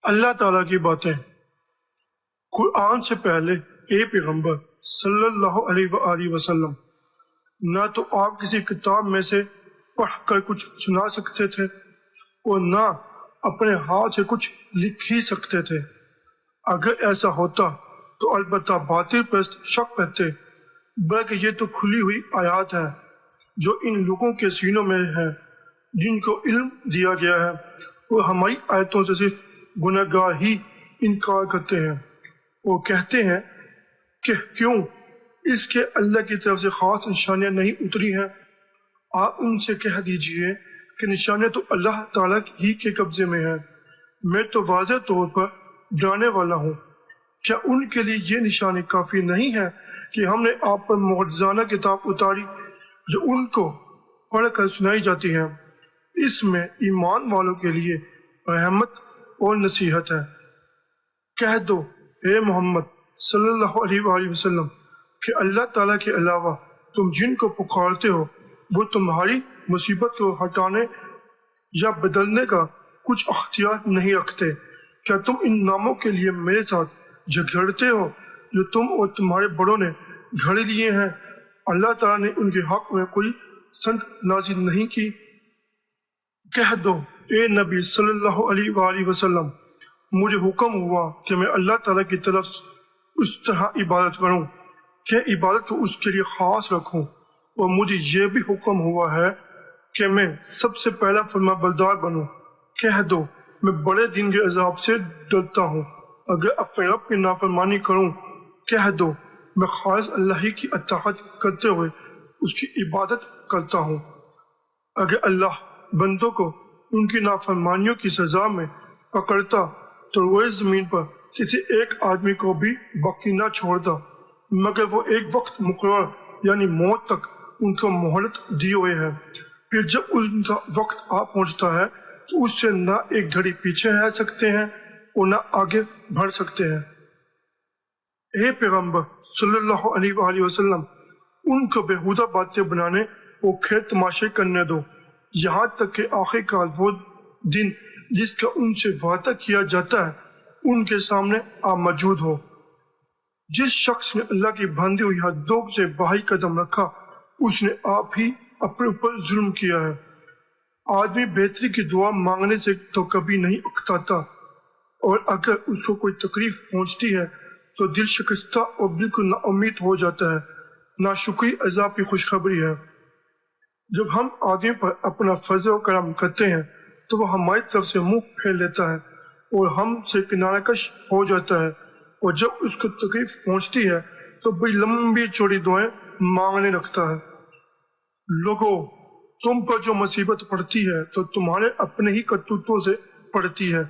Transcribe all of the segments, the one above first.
اللہ تعالیٰ کی باتیں قرآن سے پہلے اے پیغمبر صلی اللہ علیہ وآلہ وسلم نہ تو آپ کسی کتاب میں سے پڑھ کر کچھ سنا سکتے تھے اور نہ اپنے ہاتھ سے کچھ لکھ ہی سکتے تھے۔ اگر ایسا ہوتا تو البتہ باطل پرست شک کرتے، بلکہ یہ تو کھلی ہوئی آیات ہے جو ان لوگوں کے سینوں میں ہے جن کو علم دیا گیا ہے، اور ہماری آیتوں سے صرف گناہ گار ہی انکار کرتے ہیں اور کہتے ہیں کہ کیوں اس کے اللہ کی طرف سے خاص نشانیاں نہیں اتری ہیں۔ آپ ان سے کہہ دیجئے کہ نشانیاں تو اللہ تعالیٰ ہی کے قبضے میں ہیں، میں تو واضح طور پر ڈرانے والا ہوں۔ کیا ان کے لیے یہ نشانی کافی نہیں ہے کہ ہم نے آپ پر معجزانہ کتاب اتاری جو ان کو پڑھ کر سنائی جاتی ہے؟ اس میں ایمان والوں کے لیے رحمت اور نصیحت ہے۔ کہہ دو اے محمد صلی اللہ علیہ وآلہ وسلم کہ اللہ تعالیٰ کے علاوہ تم جن کو پکارتے ہو وہ تمہاری مصیبت کو ہٹانے یا بدلنے کا کچھ اختیار نہیں رکھتے۔ کیا تم ان ناموں کے لیے میرے ساتھ جھگڑتے ہو جو تم اور تمہارے بڑوں نے گھڑ لیے ہیں؟ اللہ تعالیٰ نے ان کے حق میں کوئی سند نازل نہیں کی۔ کہہ دو اے نبی صلی اللہ علیہ وآلہ وسلم مجھے حکم ہوا کہ میں اللہ تعالیٰ کی طرف اس طرح عبادت کروں کہ عبادت کو اس کے لیے خاص رکھوں، اور مجھے یہ بھی حکم ہوا ہے کہ میں سب سے پہلا فرما بردار بنوں۔ کہہ دو میں بڑے دن کے عذاب سے ڈرتا ہوں اگر اپنے رب کی نافرمانی کروں۔ کہہ دو میں خالص اللہ ہی کی اطاعت کرتے ہوئے اس کی عبادت کرتا ہوں۔ اگر اللہ بندوں کو ان کی نافرمانیوں کی سزا میں پکڑتا تو روئے زمین پر کسی ایک آدمی کو بھی باقی نہ چھوڑتا، مگر وہ ایک وقت مقرر یعنی موت تک ان کو مہلت دیے ہوئے ہے۔ پھر جب ان کا وقت آ پہنچتا ہے تو اس سے نہ ایک گھڑی پیچھے رہ سکتے ہیں اور نہ آگے بڑھ سکتے ہیں۔ اے پیغمبر صلی اللہ علیہ وآلہ وسلم ان کو بےہودہ باتیں بنانے اور کھیل تماشے کرنے دو یہاں تک کہ آخر کار وہ دن جس کا ان سے وعدہ کیا جاتا ہے ان کے سامنے آ موجود ہو۔ جس شخص نے اللہ کی باندھی ہوئی حدوں سے باہر قدم رکھا اس نے آپ ہی اپنے اوپر ظلم کیا ہے۔ آدمی بہتری کی دعا مانگنے سے تو کبھی نہیں اکتاتا، اور اگر اس کو کوئی تکلیف پہنچتی ہے تو دل شکستہ اور بالکل نا امید ہو جاتا ہے۔ ناشکری عذاب کی خوشخبری ہے۔ جب ہم آدمی پر اپنا فضل و کرم کرتے ہیں تو وہ ہماری طرف سے منہ پھیر لیتا ہے اور ہم سے کنارہ کش ہو جاتا ہے، اور جب اس کو تکلیف پہنچتی ہے تو بڑی لمبی چوڑی دعائیں مانگنے لگتا ہے۔ لوگوں تم پر جو مصیبت پڑتی ہے تو تمہارے اپنے ہی کرتوتوں سے پڑتی ہے،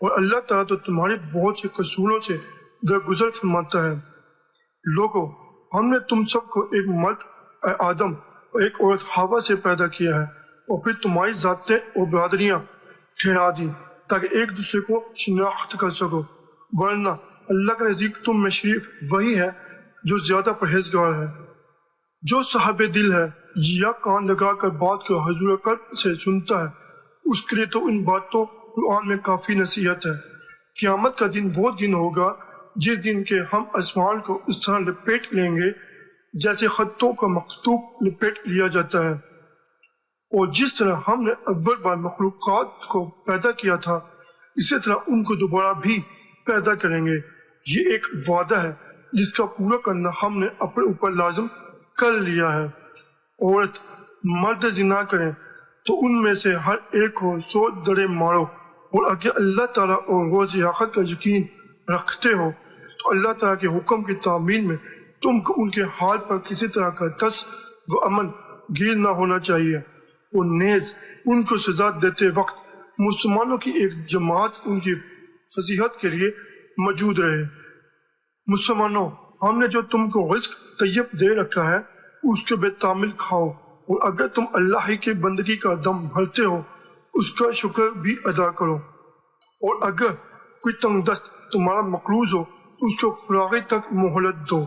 اور اللہ تعالیٰ تو تمہارے بہت سے قصوروں سے درگزر فرماتا ہے۔ لوگوں ہم نے تم سب کو ایک مرد آدم اور ایک عورت حوا سے پیدا کیا ہے اور پھر تمہاری ذاتیں اور برادریاں ٹھہرا دی تاکہ ایک دوسرے کو شناخت کر سکو، ورنہ اللہ کے نزدیک تم میں شریف وہی ہے جو زیادہ پرہیزگار ہے۔ جو صاحب دل ہے یا کان لگا کر بات کو حضور قلب سے سنتا ہے اس کے لیے تو ان باتوں قرآن میں کافی نصیحت ہے۔ قیامت کا دن وہ دن ہوگا جس دن کے ہم آسمان کو اس طرح لپیٹ لیں گے جیسے خطوں کا مکتوب لپیٹ لیا جاتا ہے، اور جس طرح ہم نے اول بار مخلوقات کو پیدا کیا تھا اسی طرح ان کو دوبارہ بھی پیدا کریں گے۔ یہ ایک وعدہ ہے جس کا پورا کرنا ہم نے اپنے اوپر لازم کر لیا ہے۔ عورت مرد زنا کریں تو ان میں سے ہر ایک کو 100 دڑے مارو، اور اگر اللہ تعالیٰ اور روز آخرت کا یقین رکھتے ہو تو اللہ تعالیٰ کے حکم کی تعمیل میں تم کو ان کے حال پر کسی طرح کا ترس و امن گیر نہ ہونا چاہیے، اور نیز ان کو سزا دیتے وقت مسلمانوں کی ایک جماعت ان کی فصیحت کے لیے موجود رہے۔ مسلمانوں ہم نے جو تم کو رزق طیب دے رکھا ہے اس کو بے تعمیل کھاؤ، اور اگر تم اللہ ہی کی بندگی کا دم بھرتے ہو اس کا شکر بھی ادا کرو، اور اگر کوئی تنگ دست تمہارا مقروض ہو تو اس کو فراغی تک مہلت دو،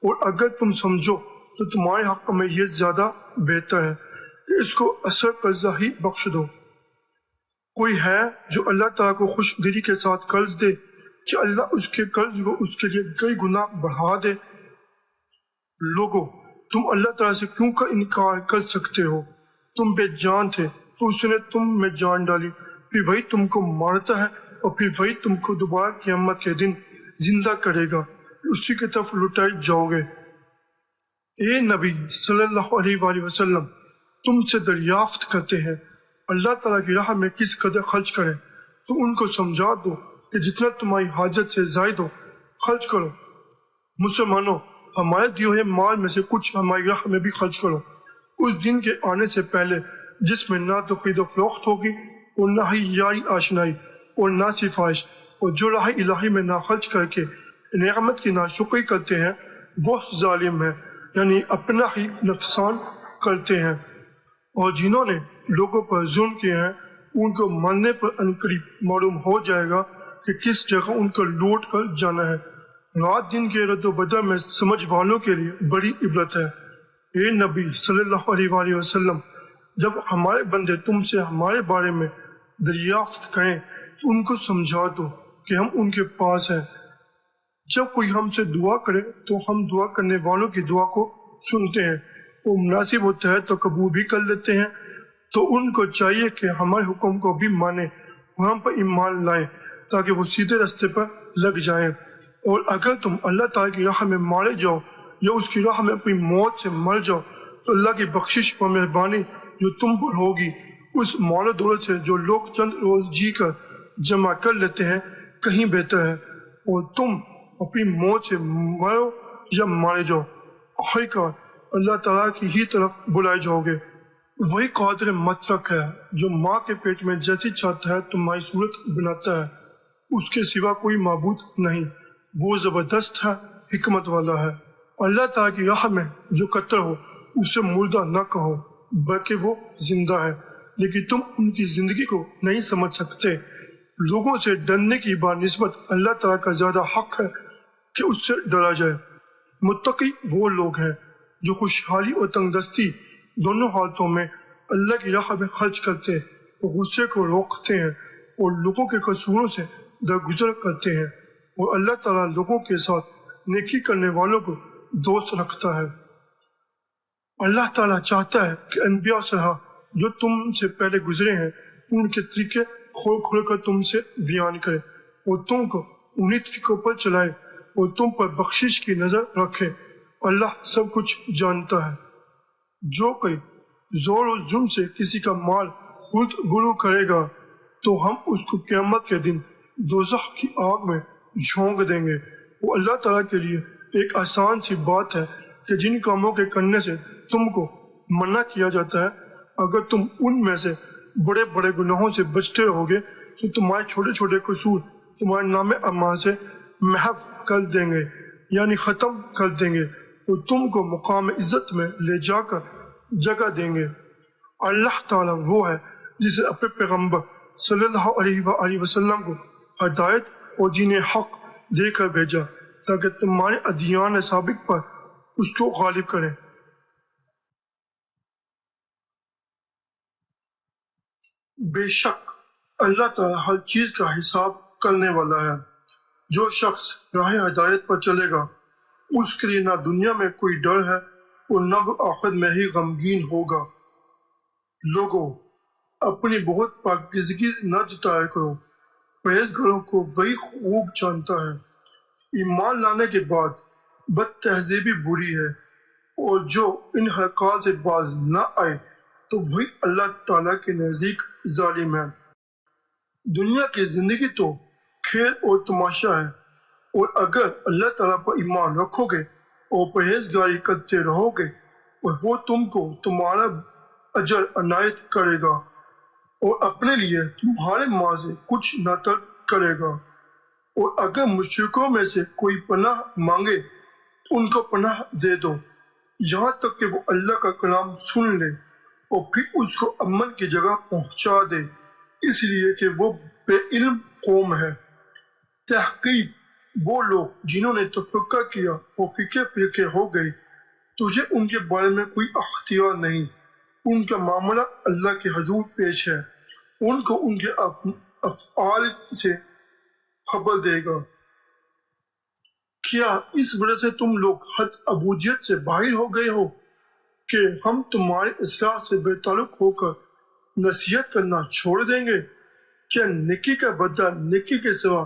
اور اگر تم سمجھو تو تمہارے حق میں یہ زیادہ بہتر ہے کہ اس کو اثر قضا ہی بخش دو۔ کوئی ہے جو اللہ تعالیٰ کو خوش دلی کے ساتھ قرض دے کہ اللہ اس کے قرض کو اس کے لیے کئی گنا بڑھا دے؟ لوگو، تم اللہ تعالیٰ سے کیوں کا انکار کر سکتے ہو؟ تم بے جان تھے تو اس نے تم میں جان ڈالی، پھر وہی تم کو مارتا ہے اور پھر وہی تم کو دوبارہ قیامت کے دن زندہ کرے گا، اسی کی طرف لوٹائے جاؤ گے۔ اے نبی صلی اللہ علیہ وآلہ وسلم، تم سے دریافت کرتے ہیں اللہ تعالیٰ کی راہ میں کس قدر خرچ کریں، تو ان کو سمجھا دو کہ جتنا تمہاری حاجت سے زائد ہو خرچ کرو۔ مسلمانوں، ہمارے دیے ہوئے مال میں سے کچھ ہماری راہ میں بھی خرچ کرو، اس دن کے آنے سے پہلے جس میں نہ تو خرید و فروخت ہوگی اور نہ ہی یاری آشنائی اور نہ سفارش، اور جو راہ الہی میں نہ خرچ کر کے نعمت کی ناشکری کرتے ہیں وہ ظالم ہیں، یعنی اپنا ہی نقصان کرتے ہیں۔ اور جنہوں نے لوگوں پر ظلم کیے ہیں ان کو مرنے پر عنقریب معلوم ہو جائے گا کہ کس جگہ ان کو لوٹ کر جانا ہے۔ رات دن کے رد و بدل میں سمجھ والوں کے لیے بڑی عبرت ہے۔ اے نبی صلی اللہ علیہ وآلہ وسلم، جب ہمارے بندے تم سے ہمارے بارے میں دریافت کریں تو ان کو سمجھا دو کہ ہم ان کے پاس ہیں۔ جب کوئی ہم سے دعا کرے تو ہم دعا کرنے والوں کی دعا کو سنتے ہیں، وہ مناسب ہوتا ہے تو قبول بھی کر لیتے ہیں۔ تو ان کو چاہیے کہ ہمارے حکم کو بھی مانیں اور ہم پر ایمان لائیں تاکہ وہ سیدھے راستے پر لگ جائیں۔ اور اگر تم اللہ تعالیٰ کی راہ میں مارے جاؤ یا اس کی راہ میں اپنی موت سے مر جاؤ تو اللہ کی بخشش اور مہربانی جو تم پر ہوگی اس مال و دولت سے جو لوگ چند روز جی کر جمع کر لیتے ہیں کہیں بہتر ہے۔ اور تم اپنی موت سے مرو یا مارے جاؤ، آخرکار اللہ تعالیٰ کی ہی طرف بلائے جاؤ گے۔ وہی قادر مطلق ہے جو ماں کے پیٹ میں جیسی چاہتا ہے تمہاری صورت بناتا ہے، اس کے سوا کوئی معبود نہیں، وہ زبردست ہے، حکمت والا ہے۔ اللہ تعالیٰ کی راہ میں جو قتل ہو اسے مردہ نہ کہو بلکہ وہ زندہ ہے، لیکن تم ان کی زندگی کو نہیں سمجھ سکتے۔ لوگوں سے ڈرنے کی بنسبت اللہ تعالیٰ کا زیادہ حق ہے کہ اس سے ڈرا جائے۔ متقی وہ لوگ ہیں جو خوشحالی اور تنگ دستی دونوں حالتوں میں اللہ کی راہ میں خرچ کرتے اور غصے کو روکتے ہیں اور لوگوں کے قصوروں سے درگزر کرتے ہیں، اور اللہ تعالیٰ لوگوں کے ساتھ نیکی کرنے والوں کو دوست رکھتا ہے۔ اللہ تعالیٰ چاہتا ہے کہ انبیاء صالحہ جو تم سے پہلے گزرے ہیں ان کے طریقے کھول کھول کر تم سے بیان کرے اور تم کو انہی طریقوں پر چلائے اور تم پر بخشش کی نظر رکھے۔ اللہ سب کچھ جانتا ہے۔ جو کوئی زور و ظلم سے کسی کا مال خرد برو کرے گا تو ہم اس کو قیامت کے دن دوزخ کی آگ میں جھونک دیں گے۔ وہ اللہ تعالیٰ کے لیے ایک آسان سی بات ہے کہ جن کاموں کے کرنے سے تم کو منع کیا جاتا ہے اگر تم ان میں سے بڑے بڑے گناہوں سے بچتے رہو گے تو تمہارے چھوٹے چھوٹے قصور تمہارے نام اعمال سے محو کر دیں گے، یعنی ختم کر دیں گے، اور تم کو مقام عزت میں لے جا کر جگہ دیں گے۔ اللہ تعالیٰ وہ ہے جس نے اپنے پیغمبر صلی اللہ علیہ وآلہ وسلم کو ہدایت اور دین حق دے کر بھیجا تاکہ تمہارے ادیان سابق پر اس کو غالب کرے۔ بے شک اللہ تعالیٰ ہر چیز کا حساب کرنے والا ہے۔ جو شخص راہ ہدایت پر چلے گا اس کے لیے نہ دنیا میں کوئی ڈر ہے اور نہ وہ آخرت میں ہی غمگین ہوگا۔ لوگوں، اپنی بہت پاکیزگی نہ جتایا کرو، پرہیزگاروں کو وہی خوب جانتا ہے۔ ایمان لانے کے بعد بد تہذیبی بری ہے، اور جو ان حرکات سے باز نہ آئے تو وہی اللہ تعالیٰ کے نزدیک ظالم ہے۔ دنیا کی زندگی تو کھیل اور تماشا ہے، اور اگر اللہ تعالیٰ پر ایمان رکھو گے اور پرہیزگاری کرتے رہو گے اور وہ تم کو تمہارا اجر عنایت کرے گا اور اپنے لیے تمہارے ماں سے کچھ نہ ترک کرے گا۔ اور اگر مشرکوں میں سے کوئی پناہ مانگے تو ان کو پناہ دے دو یہاں تک کہ وہ اللہ کا کلام سن لے اور پھر اس کو امن کی جگہ پہنچا دے، اس لیے کہ وہ بے علم قوم ہے۔ تحقیق وہ لوگ جنہوں نے تفرقہ کیا اور فرقے ہو گئے، تجھے ان کے بارے میں کوئی اختیار نہیں، ان کا معاملہ اللہ کے حضور پیش ہے، ان کو ان کے افعال سے خبر دے گا۔ کیا اس وجہ سے تم لوگ حد عبودیت سے باہر ہو گئے ہو کہ ہم تمہاری اصلاح سے بے تعلق ہو کر نصیحت کرنا چھوڑ دیں گے؟ کیا نیکی کا بدلہ نیکی کے سوا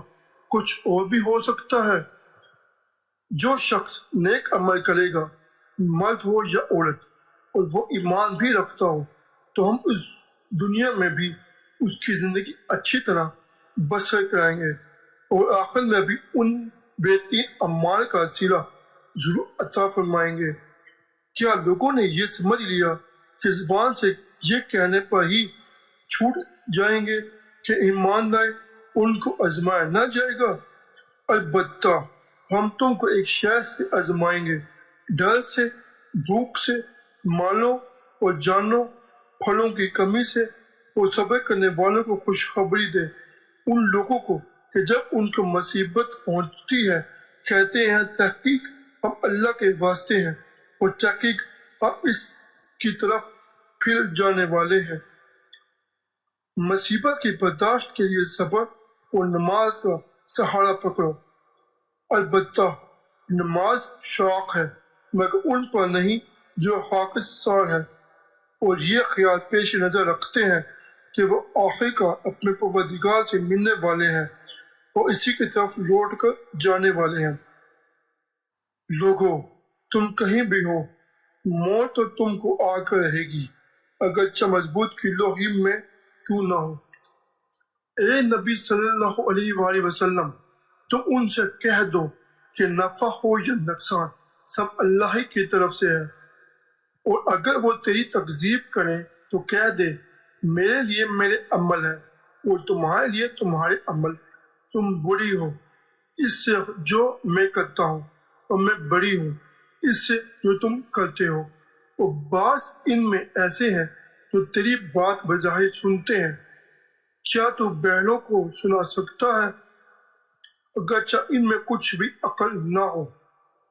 کچھ اور بھی ہو سکتا ہے؟ جو شخص نیک عمل کرے گا، مرد ہو یا عورت، اور وہ ایمان بھی رکھتا ہو، تو ہم اس دنیا میں بھی اس کی زندگی اچھی طرح بسر کرائیں گے، اور آخر میں بھی ان بہترین اعمال کا صلہ ضرور عطا فرمائیں گے۔ کیا لوگوں نے یہ سمجھ لیا کہ زبان سے یہ کہنے پر ہی چھوٹ جائیں گے کہ ایمان لائے، ان کو آزمایا نہ جائے گا؟ البتہ ہم تم کو ایک شے سے آزمائیں گے، ڈر سے، بھوک سے، مالوں اور جانوں، پھلوں کی کمی سے، اور صبر کرنے والوں کو خوشخبری دے ان لوگوں کو کہ جب ان کو مصیبت پہنچتی ہے کہتے ہیں تحقیق ہم اللہ کے واسطے ہیں، اور تحقیق ہم اس کی طرف پھر جانے والے ہیں۔ مصیبت کی برداشت کے لیے صبر اور نماز کا سہارا پکڑو۔ البتہ نماز شوق ہے مگر ان پر نہیں جو حافظ سار ہے، اور یہ خیال پیش نظر رکھتے ہیں کہ وہ آخر کا اپنے پروردگار سے ملنے والے ہیں اور اسی کی طرف لوٹ کر جانے والے ہیں۔ لوگو، تم کہیں بھی ہو، موت تو تم کو آ کر رہے گی، اگرچہ مضبوط کلو ہی میں کیوں نہ ہو۔ اے نبی صلی اللہ علیہ وآلہ وسلم، تم ان سے کہہ دو کہ نفع ہو یا نقصان سب اللہ ہی کی طرف سے ہے، اور اگر وہ تیری تکذیب کریں تو کہہ دے میرے لیے میرے عمل ہے اور تمہارے لیے تمہارے عمل، تم بری ہو اس سے جو میں کرتا ہوں، اور میں بری ہوں اس سے جو تم کرتے ہو۔ اور بعض ان میں ایسے ہیں جو تیری بات بظاہر سنتے ہیں، کیا تو بہروں کو سنا سکتا ہے اگرچہ ان میں کچھ بھی عقل نہ ہو؟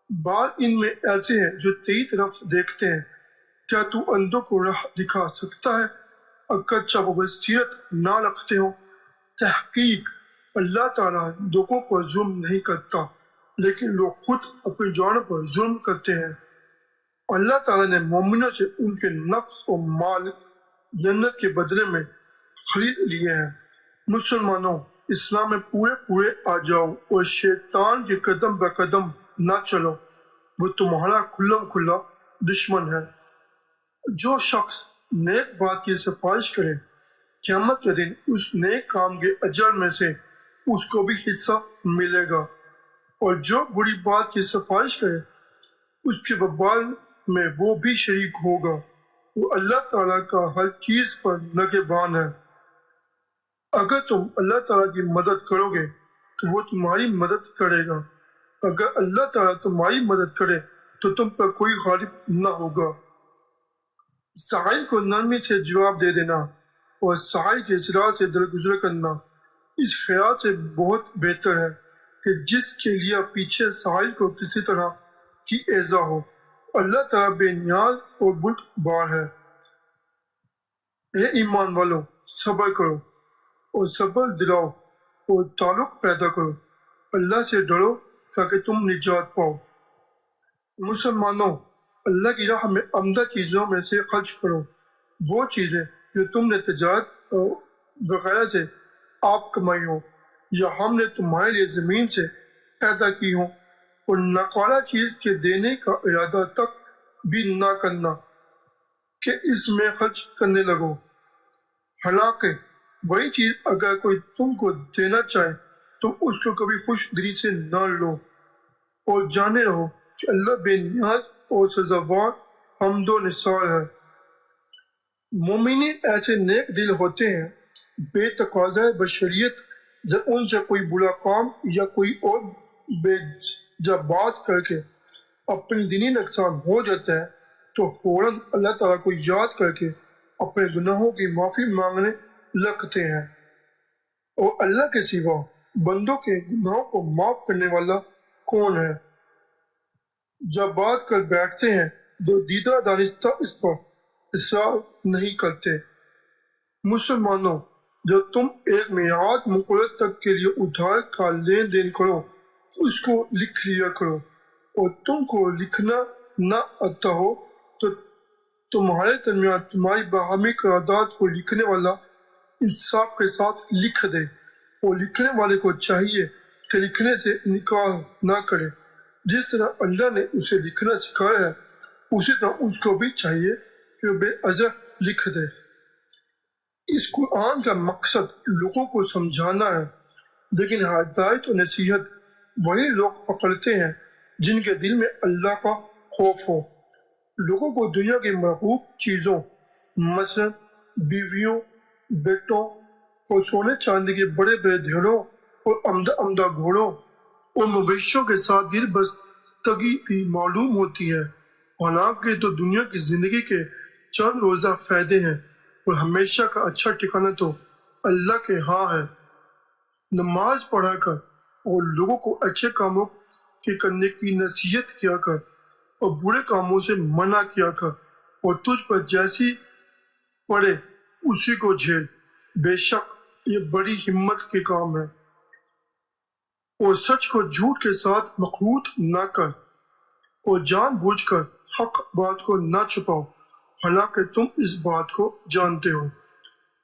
بعض ان میں ایسے ہیں جو تیری طرف دیکھتے ہیں، کیا تو اندھوں کو راہ دکھا سکتا ہے اگرچہ وہ بصیرت نہ رکھتے ہو؟ تحقیق اللہ تعالیٰ لوگوں پر ظلم نہیں کرتا، لیکن لوگ خود اپنی جانوں پر ظلم کرتے ہیں۔ اللہ تعالیٰ نے مومنوں سے ان کے نفس و مال جنت کے بدلے میں خرید لیے ہیں۔ مسلمانوں، اسلام میں پورے آ جاؤ اور شیطان کے قدم بہ قدم نہ چلو، وہ تمہارا کھلم کھلا دشمن ہے۔ جو شخص نیک بات کی سفارش کرے، قیامت کے دن اس نیک کام کے اجر میں سے اس کو بھی حصہ ملے گا، اور جو بری بات کی سفارش کرے اس کے وبال میں وہ بھی شریک ہوگا۔ وہ اللہ تعالیٰ کا ہر چیز پر نگہبان ہے۔ اگر تم اللہ تعالیٰ کی مدد کرو گے تو وہ تمہاری مدد کرے گا، اگر اللہ تعالیٰ تمہاری مدد کرے تو تم پر کوئی غالب نہ ہوگا۔ سائل کو نرمی سے جواب دے دینا اور سائل کے سرا سے درگزر کرنا اس خیال سے بہت بہتر ہے کہ جس کے لیے پیچھے سائل کو کسی طرح کی ایذا ہو۔ اللہ تعالیٰ بے نیاز اور بردبار ہے۔ اے ایمان والو، صبر کرو اور صبر دلاؤ اور تعلق پیدا کرو، اللہ سے ڈرو تاکہ تم نجات پاؤ۔ مسلمانوں، اللہ کی راہ میں عمدہ چیزوں میں سے خرچ کرو، وہ چیزیں جو تم نے تجارت وغیرہ سے آپ کمائی ہو یا ہم نے تمہارے لیے زمین سے پیدا کی ہوں، اور ناکارہ چیز کے دینے کا ارادہ تک بھی نہ کرنا کہ اس میں خرچ کرنے لگو۔ حالانکہ وہی چیز اگر کوئی تم کو دینا چاہے تم اس کو کبھی خوش دلی سے نہ لو، اور جانے رہو کہ اللہ بے نیاز اور سزاوار حمد و نثار ہے۔ مومنین ایسے نیک دل ہوتے ہیں بے تقاضۂ بشریت، جب ان سے کوئی برا کام یا کوئی اور بے جا بات کر کے اپنی دینی نقصان ہو جاتا ہے تو فوراً اللہ تعالیٰ کو یاد کر کے اپنے گناہوں کی معافی مانگنے لگتے ہیں، اور اللہ کے سوا بندوں کے گناہوں کو معاف کرنے والا کون ہے؟ جب بات کر بیٹھتے ہیں تو دیدہ دانستہ اس پر اصرار نہیں کرتے۔ مسلمانوں، جب تم ایک میعاد مقرر تک کے لیے ادھار کا لین دین کرو اس کو لکھ لیا کرو، اور تم کو لکھنا نہ آتا ہو تو تمہارے درمیان تمہاری باہمی قرارداد کو لکھنے والا انصاف کے ساتھ لکھ دے، اور لکھنے والے کو چاہیے کہ لکھنے سے انکار نہ کرے۔ جس طرح اللہ نے اسے لکھنا سکھایا ہے اسی طرح اس کو بھی چاہیے کہ وہ بے عذر لکھ دے۔ اس قرآن کا مقصد لوگوں کو سمجھانا ہے، لیکن ہدایت و نصیحت وہی لوگ پکڑتے ہیں جن کے دل میں اللہ کا خوف ہو۔ لوگوں کو دنیا کی محبوب چیزوں مثلا بیویوں، بیٹوں اور سونے چاندی کے بڑے بڑے ڈھیروں اور عمدہ گھوڑوں اور مویشیوں کے ساتھ دل بستگی بھی معلوم ہوتی ہے، حالانکہ تو دنیا کی زندگی کے چند روزہ فائدے ہیں اور ہمیشہ کا اچھا ٹھکانہ تو اللہ کے ہاں ہے۔ نماز پڑھا کر اور لوگوں کو اچھے کاموں کے کرنے کی نصیحت کیا کر اور برے کاموں سے منع کیا کر، اور تجھ پر جیسی پڑے اسی کو جھیل، بے شک یہ بڑی ہمت کے کام ہے۔ اور سچ کو جھوٹ کے ساتھ مخلوط نہ کر، اور جان بوجھ کر حق بات کو نہ چھپاؤ، حالانکہ تم اس بات کو جانتے ہو۔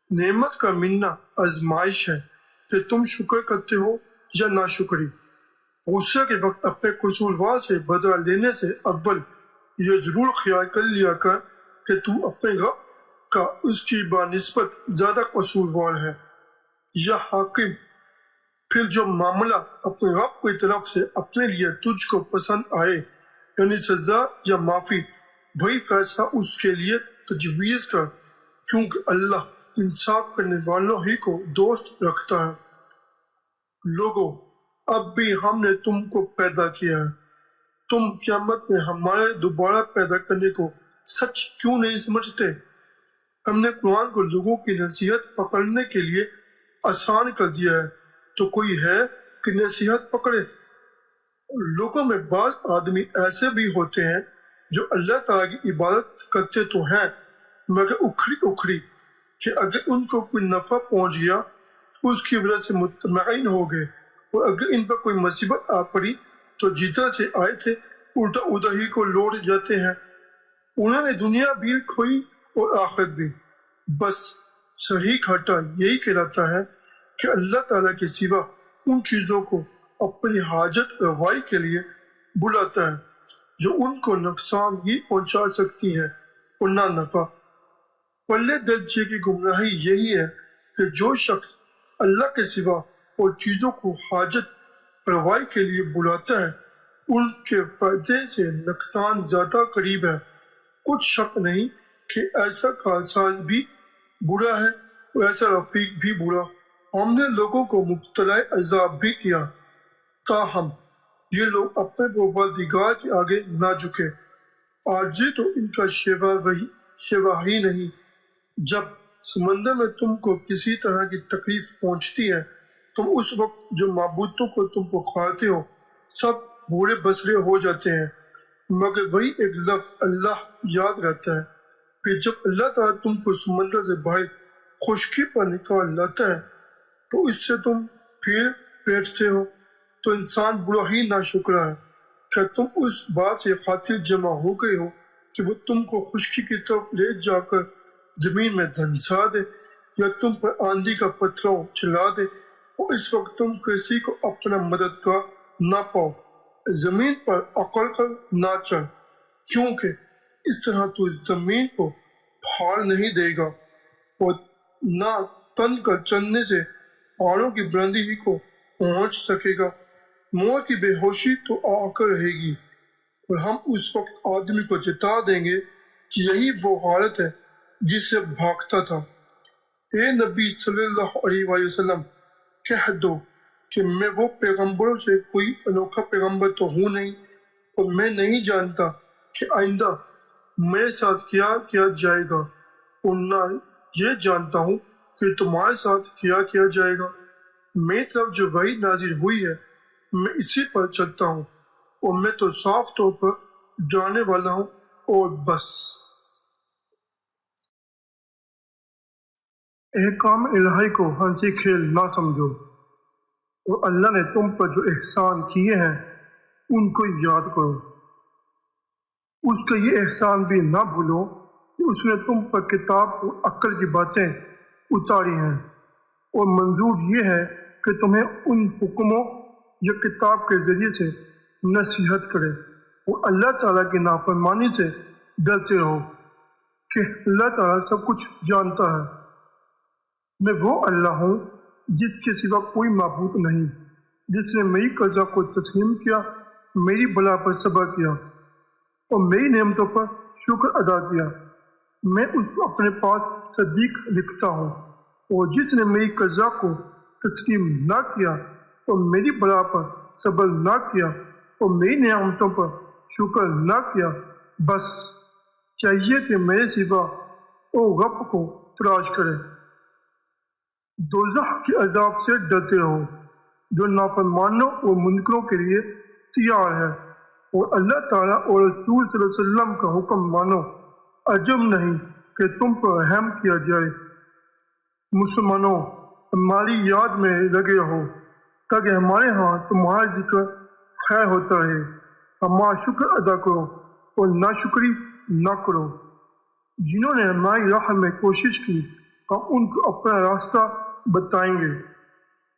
نعمت کا منہ آزمائش ہے کہ تم شکر کرتے ہو یا ناشکری۔ غصے کے وقت اپنے قصوروار سے بدلہ لینے سے اول یہ ضرور خیال کر لیا کر کہ تو اپنے رب کا اس کی بنسبت زیادہ قصوروار ہے یا حاکم۔ پھر جو معاملہ اپنے رب کی طرف سے اپنے لیے تجھ کو پسند آئے، یعنی سزا یا معافی، وہی فیصلہ اس کے لیے تجویز کر، کیونکہ اللہ انصاف کرنے والوں ہی کو دوست رکھتا ہے۔ لوگو، اب بھی ہم نے تم کو پیدا کیا ہے، تم قیامت میں ہمارے دوبارہ پیدا کرنے کو سچ کیوں نہیں سمجھتے؟ ہم نے قرآن کو لوگوں کی نصیحت پکڑنے کے لیے آسان کر دیا ہے، تو کوئی ہے کہ نصیحت پکڑے؟ لوگوں میں بعض آدمی ایسے بھی ہوتے ہیں جو اللہ تعالیٰ کی عبادت کرتے تو ہیں مگر اکھڑی اکھڑی، کہ اگر ان کو کوئی نفع پہنچ گیا اس کی وجہ سے مطمئن ہو گئے، اور اگر ان پر کوئی مصیبت آ پڑی تو جدھر سے آئے تھے الٹا ادھر ہی کو لوٹ جاتے ہیں۔ انہوں نے دنیا بھی کھوئی اور آخرت بھی۔ بس صحیح گھاٹا یہی کہلاتا ہے کہ اللہ تعالیٰ کے سوا ان چیزوں کو اپنی حاجت روائی کے لیے بلاتا ہے جو ان کو نقصان ہی پہنچا سکتی ہے اور نہ نفع۔ پلے درجے کی گمراہی یہی ہے کہ جو شخص اللہ کے سوا اور چیزوں کو حاجت روائی کے لیے بلاتا ہے ان کے فائدے سے نقصان زیادہ قریب ہے۔ کچھ شک نہیں کہ ایسا کارساز بھی برا ہے اور ایسا رفیق بھی برا۔ ہم نے لوگوں کو مبتلا عذاب بھی کیا، تاہم یہ لوگ اپنے پروردگار کے آگے نہ جھکے۔ عاجزی تو ان کا شیوا ہی نہیں۔ جب سمندر میں تم کو کسی طرح کی تکلیف پہنچتی ہے، تم اس وقت جو معبودوں کو تم پکارتے ہو سب بورے بسرے ہو جاتے ہیں، مگر وہی ایک لفظ اللہ یاد رہتا ہے۔ پھر جب اللہ تعالیٰ تم کو سمندر سے باہر خشکی پر نکال لاتا ہے تو اس سے تم پھر بیٹھتے ہو، تو انسان برا ہی ناشکرا ہے۔ کیا تم اس بات سے خاطر جمع ہو گئے ہو کہ وہ تم کو خشکی کی طرف لے جا کر زمین میں دھنسا دے، یا تم پر آندھی کا پتھراؤ چلا دے اور اس وقت تم کسی کو اپنا مددگار نہ پاؤ؟ زمین پر اکڑ کر نہ چل، کیونکہ اس طرح تو زمین کو پھاڑ نہیں دے گا، اور نہ تن کر چلنے سے پہاڑوں کی بلندی ہی کو پہنچ سکے گا۔ موت کی بے ہوشی تو آ کر رہے گی، اور ہم اس وقت آدمی کو جتا دیں گے کہ یہی وہ حالت ہے جس سے بھاگتا تھا۔ اے نبی صلی اللہ علیہ وآلہ وسلم، کہہ دو کہ میں وہ پیغمبروں سے کوئی انوکھا پیغمبر تو ہوں نہیں، اور میں نہیں جانتا کہ آئندہ میرے ساتھ کیا کیا جائے گا، اور نہ یہ جانتا ہوں کہ تمہارے ساتھ کیا کیا جائے گا۔ میری طرف جو وحی نازل ہوئی ہے میں اسی پر چلتا ہوں، اور میں تو صاف طور پر جانے والا ہوں، اور بس۔ احکام الہی کو ہنسی کھیل نہ سمجھو، اور اللہ نے تم پر جو احسان کیے ہیں ان کو یاد کرو۔ اس کا یہ احسان بھی نہ بھولو کہ اس نے تم پر کتاب اور عقل کی باتیں اتاری ہیں، اور منظور یہ ہے کہ تمہیں ان حکموں یا کتاب کے ذریعے سے نصیحت کرے، اور اللہ تعالیٰ کی نافرمانی سے ڈرتے رہو کہ اللہ تعالیٰ سب کچھ جانتا ہے۔ میں وہ اللہ ہوں جس کے سوا کوئی معبود نہیں، جس نے میری قضا کو تسلیم کیا، میری بلا پر صبر کیا اور میری نعمتوں پر شکر ادا کیا۔ میں اس کو اپنے پاس صدیق لکھتا ہوں، اور جس نے میری قضا کو تسلیم نہ کیا اور میری بلا پر صبر نہ کیا اور میری نعمتوں پر شکر نہ کیا، بس چاہیے کہ میرے سوا او رب کو تلاش کرے۔ دوزخ کے عذاب سے ڈرتے رہو جو نافرمانوں اور منکروں کے لیے تیار ہے، اور اللہ تعالیٰ اور رسول صلی اللہ علیہ وسلم کا حکم مانو، عجب نہیں کہ تم پر رحم کیا جائے۔ مسلمانوں، ہماری یاد میں لگے رہو تاکہ ہمارے ہاں تمہارا ذکر خیر ہوتا رہے۔ ہمارا شکر ادا کرو اور ناشکری نہ کرو۔ جنہوں نے ہماری راہ میں کوشش کی ہم ان کو اپنا راستہ بتائیں گے۔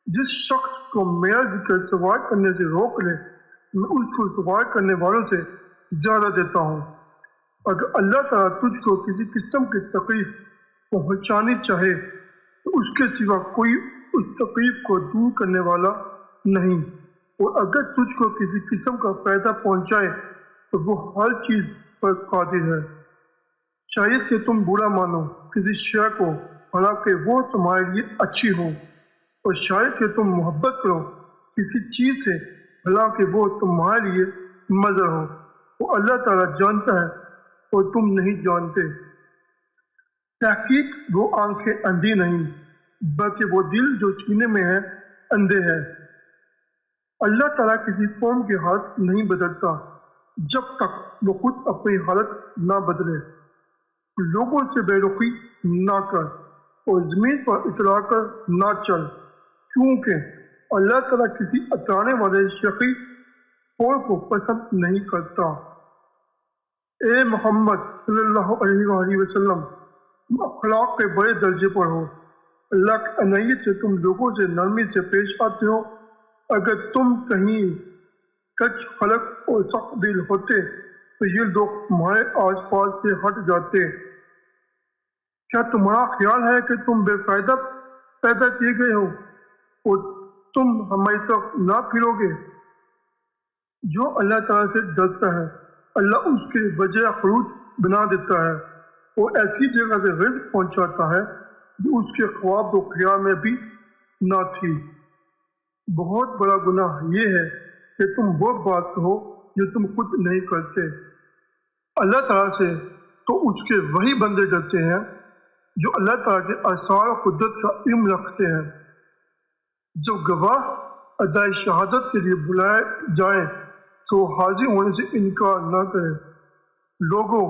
جس شخص کو میرا ذکر سوال کرنے سے روک لے میں اس کو سوال کرنے والوں سے زیادہ دیتا ہوں۔ اگر اللہ تعالیٰ تجھ کو کسی قسم کی تکلیف پہنچانی چاہے تو اس کے سوا کوئی اس تکلیف کو دور کرنے والا نہیں، اور اگر تجھ کو کسی قسم کا فائدہ پہنچائے تو وہ ہر چیز پر قادر ہے۔ شاید کہ تم برا مانو کسی شے کو حالانکہ وہ تمہارے لیے اچھی ہو، اور شاید کہ تم محبت کرو کسی چیز سے حالانکہ وہ تمہارے لیے مضر ہو، وہ اللہ تعالیٰ جانتا ہے اور تم نہیں جانتے۔ تحقیق وہ آنکھیں اندھی نہیں بلکہ وہ دل جو سینے میں ہے اندھے ہے۔ اللہ تعالیٰ کسی قوم کی حالت نہیں بدلتا جب تک وہ خود اپنی حالت نہ بدلے۔ لوگوں سے بے رخی نہ کر اور زمین پر اترا کر نہ چل، کیونکہ اللہ تعالیٰ کسی اترانے والے شقی خور کو پسند نہیں کرتا۔ اے محمد صلی اللہ علیہ وآلہ وسلم، تم اخلاق کے بڑے درجے پر ہو۔ اللہ کی عنایت سے تم لوگوں سے نرمی سے پیش آتے ہو۔ اگر تم کہیں کچھ خلق اور سخت دل ہوتے تو یہ لوگ تمہارے آس پاس سے ہٹ جاتے۔ کیا تمہارا خیال ہے کہ تم بے فائدہ پیدا کیے گئے ہو اور تم ہماری طرف نہ پھرو گے؟ جو اللہ تعالیٰ سے ڈرتا ہے اللہ اس کے وجہ خروج بنا دیتا ہے اور ایسی جگہ سے رزق پہنچاتا ہے جو اس کے خواب و خیال میں بھی نہ تھی۔ بہت بڑا گناہ یہ ہے کہ تم وہ بات کہو جو تم خود نہیں کرتے۔ اللہ تعالیٰ سے تو اس کے وہی بندے ڈرتے ہیں جو اللہ تعالیٰ کے آثار و قدرت کا علم رکھتے ہیں۔ جب گواہ ادائے شہادت کے لیے بلائے جائیں تو حاضر ہونے سے انکار نہ کریں۔ لوگوں،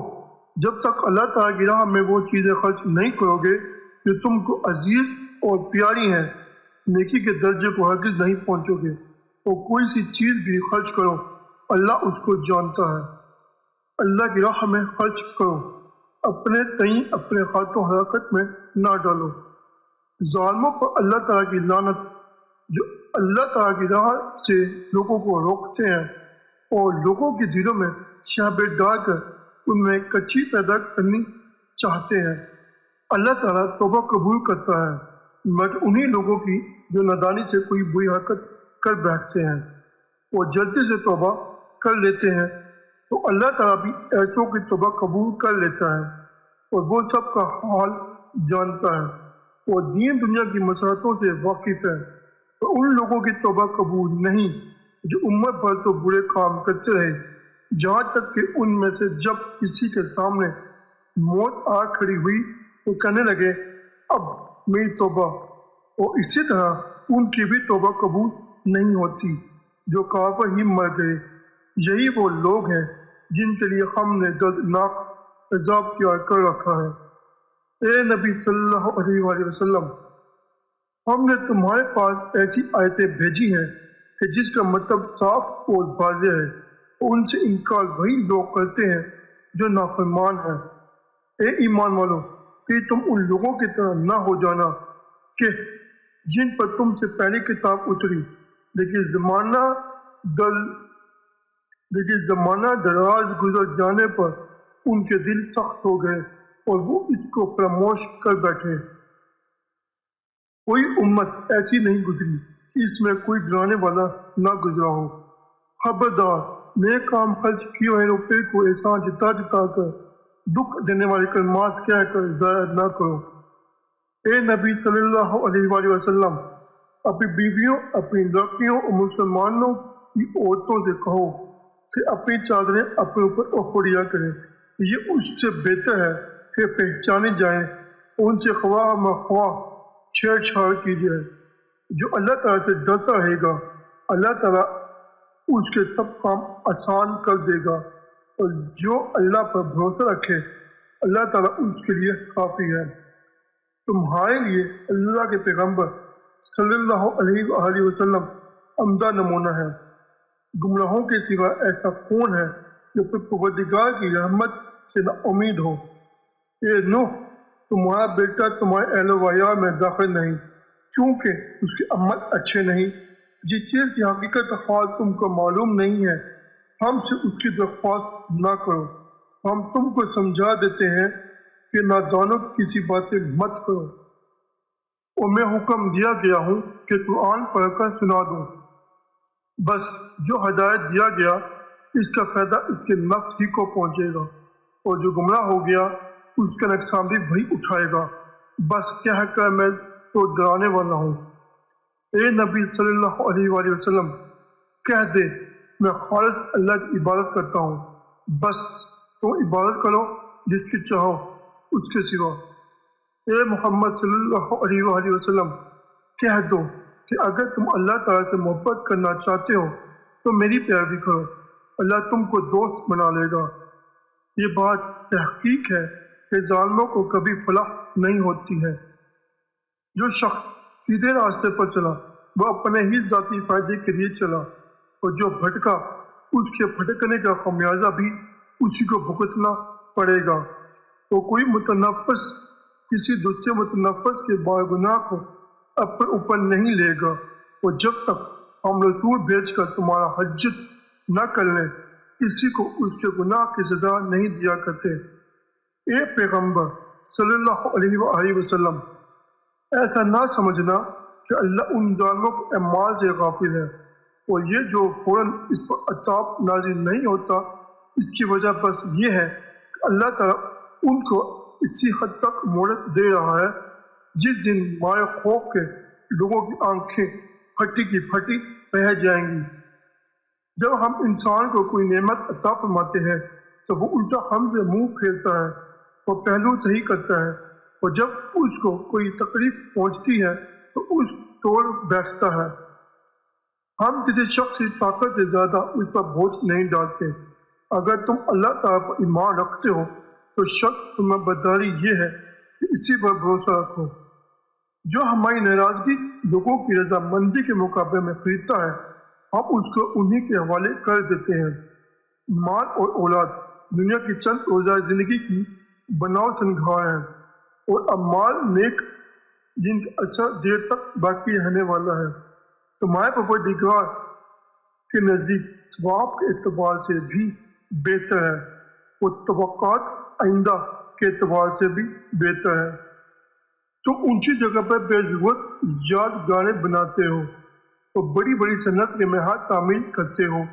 جب تک اللہ تعالیٰ کی راہ میں وہ چیزیں خرچ نہیں کرو گے جو تم کو عزیز اور پیاری ہیں، نیکی کے درجے کو ہرگز نہیں پہنچو گے، اور کوئی سی چیز بھی خرچ کرو اللہ اس کو جانتا ہے۔ اللہ کی راہ میں خرچ کرو، اپنے تئیں اپنے ہاتھوں حرکت میں نہ ڈالو۔ ظالموں پر اللہ تعالیٰ کی لعنت جو اللہ تعالیٰ کی راہ سے لوگوں کو روکتے ہیں اور لوگوں کے دلوں میں شہبے ڈال کر ان میں کچی پیدا کرنی چاہتے ہیں۔ اللہ تعالیٰ توبہ قبول کرتا ہے مگر انہی لوگوں کی جو نادانی سے کوئی بری حرکت کر بیٹھتے ہیں اور جلدی سے توبہ کر لیتے ہیں، تو اللہ تعالیٰ بھی ایسوں کی توبہ قبول کر لیتا ہے، اور وہ سب کا حال جانتا ہے اور دین دنیا کی مسرتوں سے واقف ہے۔ تو ان لوگوں کی توبہ قبول نہیں جو عمر بھر تو برے کام کرتے رہے، جہاں تک کہ ان میں سے جب کسی کے سامنے موت آ کھڑی ہوئی تو کہنے لگے اب میری توبہ، اور اسی طرح ان کی بھی توبہ قبول نہیں ہوتی جو کافر ہی مر گئے۔ یہی وہ لوگ ہیں جن کے لیے ہم نے دردناک عذاب تیار کر رکھا ہے۔ اے نبی صلی اللہ علیہ وآلہ وسلم، ہم نے تمہارے پاس ایسی آیتیں بھیجی ہیں کہ جس کا مطلب صاف اور واضح ہے، اور ان سے انکار وہی لوگ کرتے ہیں جو نافرمان ہیں۔ اے ایمان والو، کہ تم ان لوگوں کی طرح نہ ہو جانا کہ جن پر تم سے پہلی کتاب اتری، لیکن زمانہ دراز گزر جانے پر ان کے دل سخت ہو گئے اور وہ اس کو فراموش کر بیٹھے۔ کوئی امت ایسی نہیں گزری کہ اس میں کوئی ڈرانے والا نہ گزرا ہو۔ خبردار، نیک کام خرچ کیے ہوئے روپے کو احسان جتا جتا کر دکھ دینے والے کلمات کہہ کر ضائع نہ کرو۔ اے نبی صلی اللہ علیہ وآلہ وسلم، اپنی بیویوں، اپنی لڑکیوں اور مسلمانوں کی عورتوں سے کہو کہ اپنی چادریں اپنے اوپر اوڑھ لیا کریں، یہ اس سے بہتر ہے کہ پہچانے جائیں، ان سے خواہ مخواہ چھیڑ چھاڑ کی جائے۔ جو اللہ تعالیٰ سے ڈرتا رہے گا، اللہ تعالیٰ اس کے سب کام آسان کر دے گا، اور جو اللہ پر بھروسہ رکھے اللہ تعالیٰ اس کے لیے کافی ہے۔ تمہارے لیے اللہ کے پیغمبر صلی اللہ علیہ وآلہ وسلم عمدہ نمونہ ہے۔ گمراہوں کے سوا ایسا کون ہے جو پروردگار کی رحمت سے نا امید ہو؟ اے نوح، تمہارا بیٹا تمہارے اہل و عیال میں داخل نہیں، کیونکہ اس کے عمل اچھے نہیں۔ جس چیز کی حقیقت حال تم کو معلوم نہیں ہے، ہم سے اس کی درخواست نہ کرو، ہم تم کو سمجھا دیتے ہیں کہ نادانوں کی کسی باتیں مت کرو۔ اور میں حکم دیا گیا ہوں کہ قرآن پڑھ کر سنا دوں، بس جو ہدایت دیا گیا اس کا فائدہ اس کے نفس ہی کو پہنچے گا، اور جو گمراہ ہو گیا اس کا نقصان بھی وہی اٹھائے گا۔ بس کہہ کر میں تو ڈرانے والا ہوں۔ اے نبی صلی اللہ علیہ وآلہ وسلم، کہہ دے میں خالص اللہ کی عبادت کرتا ہوں، بس تم عبادت کرو جس کی چاہو اس کے سوا۔ اے محمد صلی اللہ علیہ وآلہ وسلم، کہہ دو کہ اگر تم اللہ تعالیٰ سے محبت کرنا چاہتے ہو تو میری پیروی کرو، اللہ تم کو دوست بنا لے گا۔ یہ بات تحقیق ہے کہ ظالموں کو کبھی فلاح نہیں ہوتی ہے۔ جو شخص سیدھے راستے پر چلا وہ اپنے ہی ذاتی فائدے کے لیے چلا، اور جو بھٹکا اس کے بھٹکنے کا خمیازہ بھی اسی کو بھگتنا پڑے گا۔ تو کوئی متنفس کسی دوسرے متنفس کے بارگناہ کو اپنے اوپر نہیں لے گا، اور جب تک ہم رسول بھیج کر تمہارا حجت نہ کر لیں کسی کو اس کے گناہ کی سزا نہیں دیا کرتے۔ اے پیغمبر صلی اللہ علیہ وآلہ وسلم، ایسا نہ سمجھنا کہ اللہ ان ظالموں کے اعمال سے غافل ہے، اور یہ جو فوراً اس پر عذاب نازل نہیں ہوتا اس کی وجہ بس یہ ہے کہ اللہ تعالیٰ ان کو اسی حد تک مہلت دے رہا ہے جس دن مارے خوف کے لوگوں کی آنکھیں پھٹی کی پھٹی رہ جائیں گی۔ جب ہم انسان کو کوئی نعمت عطا فرماتے ہیں تو وہ الٹا ہم سے منہ پھیرتا ہے اور پہلو صحیح کرتا ہے، اور جب اس کو کوئی تکلیف پہنچتی ہے تو اس توڑ بیٹھتا ہے۔ ہم کسی شخص کی طاقت سے زیادہ اس پر بوجھ نہیں ڈالتے۔ اگر تم اللہ تعالیٰ پر ایمان رکھتے ہو تو شک تمہیں بداری یہ ہے کہ اسی پر بھروسہ رکھو۔ جو ہماری ناراضگی لوگوں کی رضامندی کے مقابلے میں خریدتا ہے ہم اس کو انہی کے حوالے کر دیتے ہیں۔ مال اور اولاد دنیا کی چند روزہ زندگی کی بناؤ سنگھار ہیں، اور اعمال نیک جن کا اثر دیر تک باقی رہنے والا ہے۔ تمہارے پروردگار کے نزدیک ثواب کے اعتبار سے بھی بہتر ہے، اور توقعات آئندہ کے اعتبار سے بھی بہتر ہے۔ تم اونچی جگہ پر بے ضرورت یادگاریں بناتے ہو اور بڑی بڑی صنعت کے محل تعمیر کرتے ہو،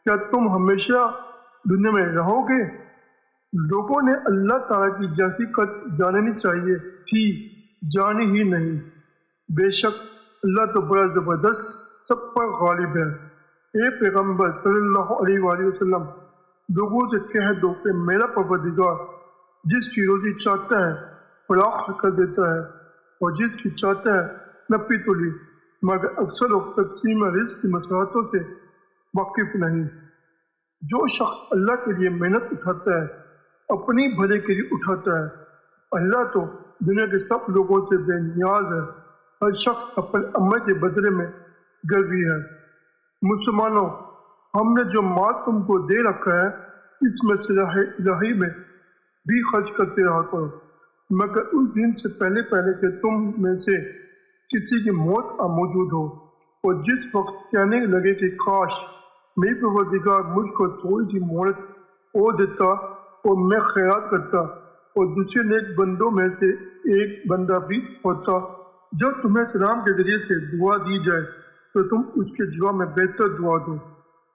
کیا تم ہمیشہ دنیا میں رہو گے؟ لوگوں نے اللہ تعالیٰ کی جیسی قدر جاننی چاہیے تھی، جانی ہی نہیں۔ بے شک اللہ تو بڑا زبردست سب پر غالب ہے۔ اے پیغمبر صلی اللہ علیہ وآلہ وسلم، لوگوں سے کہہ دو کہ میرا پروردگار جس کی روزی چاہتا ہے فراخ کر دیتا ہے، اور جس کی چاہتا ہے نپی تلی، مگر اکثر لوگ تقسیم رزق کی مسئلاتوں سے واقف نہیں۔ جو شخص اللہ کے لیے محنت اٹھاتا ہے اپنی بھلے کے لیے اٹھاتا ہے، اللہ تو دنیا کے سب لوگوں سے بے نیاز ہے، ہر شخص اپنے عمل کے بدلے میں گروی ہے۔ مسلمانوں، ہم نے جو مال تم کو دے رکھا ہے اس میں سے راہ الہی میں بھی خرچ کرتے رہا کرو، مگر اس دن سے پہلے کہ تم میں سے کسی کی موت آ موجود ہو، اور جس وقت کہنے لگے کہ کاش میری پروردگار مجھ کو تھوڑی سی مہلت اور دیتا اور میں خیرات کرتا اور دوسرے نیک بندوں میں سے ایک بندہ بھی ہوتا۔ جب تمہیں سلام کے ذریعے سے دعا دی جائے تو تم اس کے جواب میں بہتر دعا دو،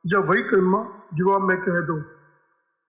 یا وہی کلمہ جواب میں کہہ دو۔